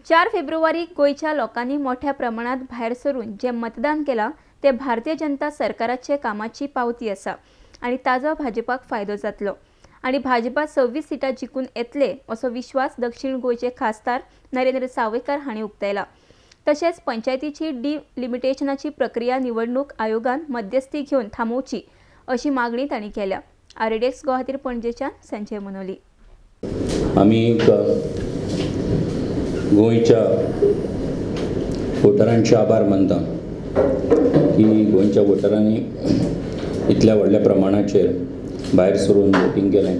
4 February गोयच्या लोकांनी मोठ्या प्रमाणात भायर सरून जे मतदान केला ते भारतीय जनता सरकाराचे कामाची पावती आसा आणि ताजो भाजपाक फायदो जातलो आणि भाजपा 26 सीटां जिखून येतले असो विश्वास दक्षिण गोयचे खासदार नरेंद्र सावयकार हांणी उक्तायला। तशेंच पंचायतीची डिलिमिटेशनाची प्रक्रिया निवडणूक आयोगान मध्यस्थी घेवन थांबोवची अशी मागणी तांणी केल्या। आरडीएक्स गोवाहाटी पणजेच्यान संजय मनोली। आम्ही गोंयच्या वोटरांचे आभार मानता की गोंयच्या वोटरांनी इतल्या व्हडल्या प्रमाणाचेर भायर सरून वोटींग केलें।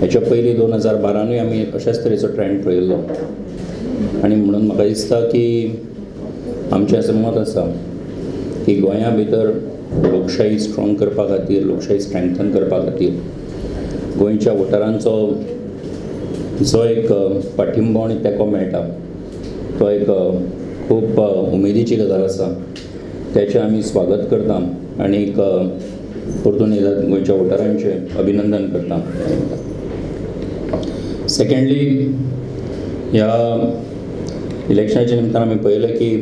हेच्या पयलीं 2012 आमी अशाच तरेचो ट्रेंड पळयल्लो आनी म्हणून म्हाका दिसता की आमचें असें मत आसा की गोंया भितर लोकशाही स्ट्रॉंग करपा खातीर, लोकशाही स्ट्रेंथन करपा खातीर गोंयच्या वोटरांचो जो एक पाठिंबो आनी तेंको मेळटा तो एक खूब उमेदीची गजाल आसा। तेचें आमी स्वागत करता आनी परतून गोंयच्या वोटरांचे अभिनंदन करता। सेकंडली ह्या इलेक्शनाच्या निमतान आमी पळयलें की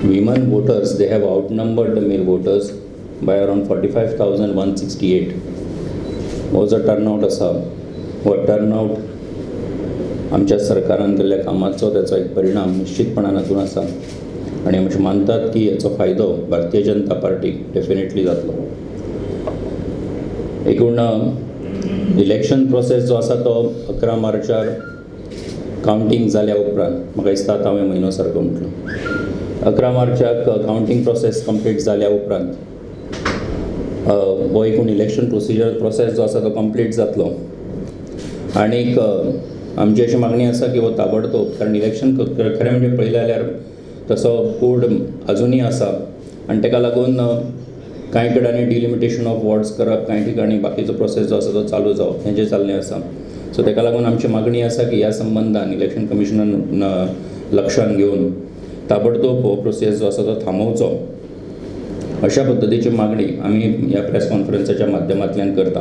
women voters they have outnumbered the male voters by around 45,168। हो जो टर्नआउट आसा हो टर्नआउट आमच्या सरकारान केल्ल्या कामाचो त्याचो एक परिणाम निश्चितपणान हातून आसा आनी अशें मानतात की हेचो फायदो भारतीय जनता पार्टीक डेफिनेटली जातलो। एकूण इलेक्शन प्रोसेस जो आसा तो 11 मार्चार कावंटींग जाल्या उपरांत म्हाका दिसता आता हांवें म्हयनो सारको म्हटलो। 11 मार्चाक कावंटींग प्रोसेस कंप्लीट जाल्या उपरांत हो एकूण इलेक्शन प्रोसेस जो आसा तो कंप्लीट जातलो आनीक आमची अशी मागणी आसा की हो ताबडतोब, कारण इलेक्शन खरें म्हणजे पळयलें जाल्यार तसो कोड अजुनूय आसा आनी ताका लागून कांय कडेन डिलिमिटेशन ऑफ वॉर्ड्स करप, कांय ठिकाणी बाकीचो प्रोसेस जो आसा तो चालू जावप हें जें जाल्लें आसा। सो ताका लागून आमची मागणी आसा की ह्या संबंधान इलेक्शन कमिशनान लक्षांत घेवन ताबडतोब हो प्रोसेस जो आसा तो थांबोवचो अशा पद्दतीची मागणी आमी ह्या प्रेस कॉन्फरन्साच्या माध्यमांतल्यान करता।